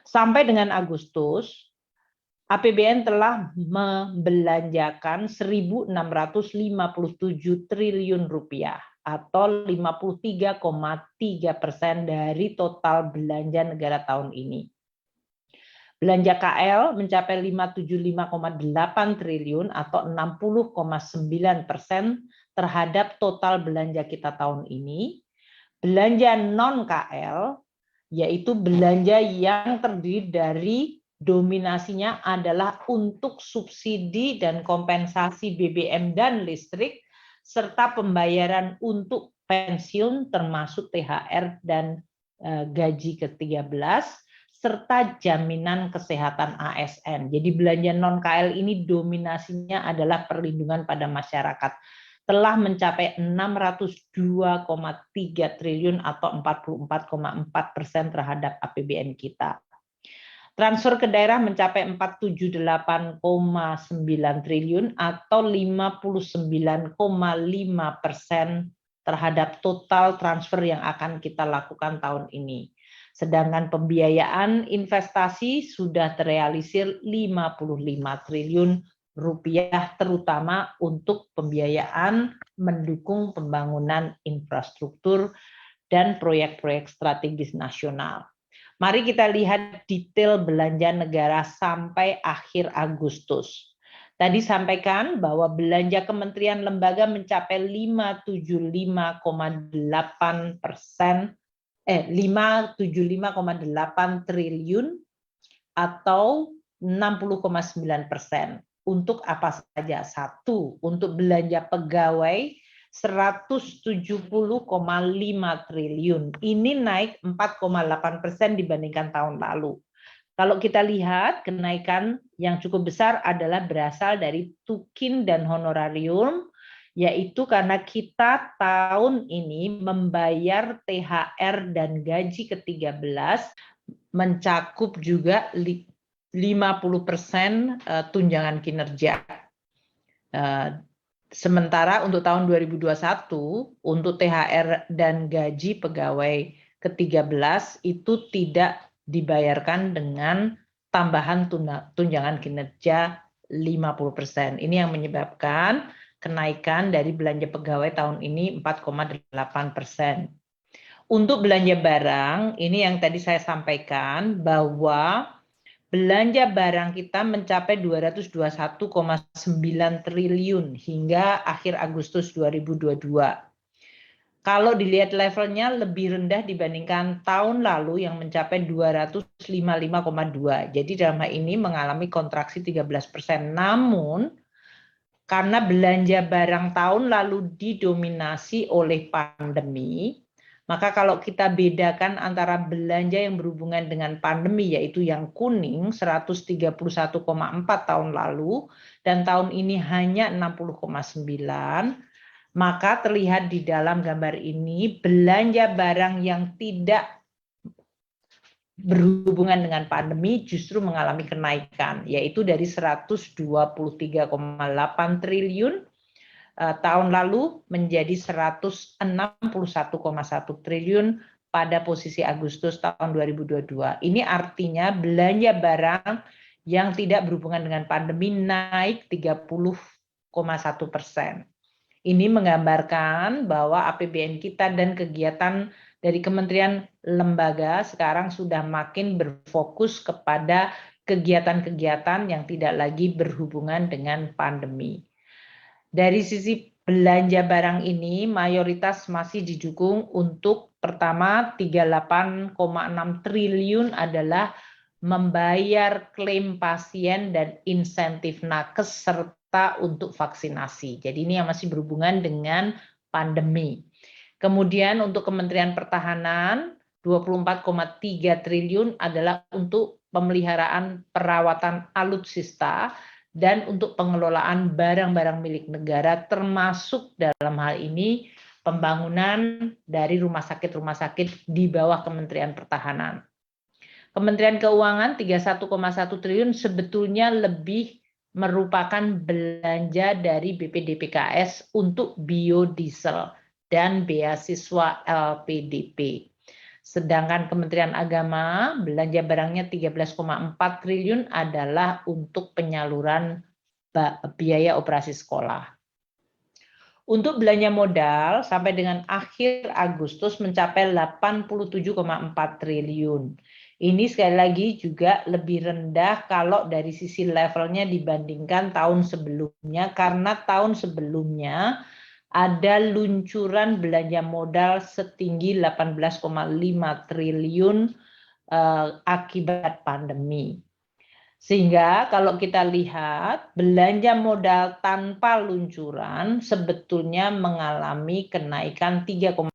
Sampai dengan Agustus, APBN telah membelanjakan 1.657 triliun rupiah atau 53,3% dari total belanja negara tahun ini. Belanja KL mencapai 575,8 triliun atau 60,9% terhadap total belanja kita tahun ini. Belanja non-KL, yaitu belanja yang terdiri dari dominasinya adalah untuk subsidi dan kompensasi BBM dan listrik, serta pembayaran untuk pensiun termasuk THR dan gaji ke-13, serta jaminan kesehatan ASN. Jadi belanja non-KL ini dominasinya adalah perlindungan pada masyarakat. Telah mencapai 602,3 triliun atau 44,4% terhadap APBN kita. Transfer ke daerah mencapai 478,9 triliun atau 59,5% terhadap total transfer yang akan kita lakukan tahun ini. Sedangkan pembiayaan investasi sudah terrealisir 55 triliun rupiah, terutama untuk pembiayaan mendukung pembangunan infrastruktur dan proyek-proyek strategis nasional. Mari kita lihat detail belanja negara sampai akhir Agustus. Tadi sampaikan bahwa belanja kementerian lembaga mencapai 575,8 triliun atau 60,9%. Untuk apa saja? Satu, untuk belanja pegawai 170,5 triliun. Ini naik 4,8% dibandingkan tahun lalu. Kalau kita lihat, kenaikan yang cukup besar adalah berasal dari tukin dan honorarium, yaitu karena kita tahun ini membayar THR dan gaji ke-13 mencakup juga 50% tunjangan kinerja. Sementara untuk tahun 2021, untuk THR dan gaji pegawai ke-13 itu tidak dibayarkan dengan tambahan tunjangan kinerja 50%. Ini yang menyebabkan kenaikan dari belanja pegawai tahun ini 4,8%. Untuk belanja barang, ini yang tadi saya sampaikan bahwa belanja barang kita mencapai 221,9 triliun hingga akhir Agustus 2022. Kalau dilihat levelnya lebih rendah dibandingkan tahun lalu yang mencapai 255,2. Jadi dalam hal ini mengalami kontraksi 13%. Namun karena belanja barang tahun lalu didominasi oleh pandemi, maka kalau kita bedakan antara belanja yang berhubungan dengan pandemi, yaitu yang kuning 131,4 tahun lalu, dan tahun ini hanya 60,9, maka terlihat di dalam gambar ini belanja barang yang tidak berhubungan dengan pandemi justru mengalami kenaikan, yaitu dari 123,8 triliun tahun lalu menjadi 161,1 triliun pada posisi Agustus tahun 2022. Ini artinya belanja barang yang tidak berhubungan dengan pandemi naik 30,1%. Ini menggambarkan bahwa APBN kita dan kegiatan dari kementerian lembaga sekarang sudah makin berfokus kepada kegiatan-kegiatan yang tidak lagi berhubungan dengan pandemi. Dari sisi belanja barang ini, mayoritas masih didukung untuk pertama 38,6 triliun adalah membayar klaim pasien dan insentif nakes serta untuk vaksinasi. Jadi ini yang masih berhubungan dengan pandemi. Kemudian untuk Kementerian Pertahanan 24,3 triliun adalah untuk pemeliharaan perawatan alutsista dan untuk pengelolaan barang-barang milik negara, termasuk dalam hal ini pembangunan dari rumah sakit di bawah Kementerian Pertahanan. Kementerian Keuangan 31,1 triliun sebetulnya lebih merupakan belanja dari BPDPKS untuk biodiesel dan beasiswa LPDP. Sedangkan Kementerian Agama belanja barangnya 13,4 triliun adalah untuk penyaluran biaya operasi sekolah. Untuk belanja modal sampai dengan akhir Agustus mencapai 87,4 triliun. Ini sekali lagi juga lebih rendah kalau dari sisi levelnya dibandingkan tahun sebelumnya, karena tahun sebelumnya ada luncuran belanja modal setinggi 18,5 triliun akibat pandemi. Sehingga kalau kita lihat belanja modal tanpa luncuran sebetulnya mengalami kenaikan 3,5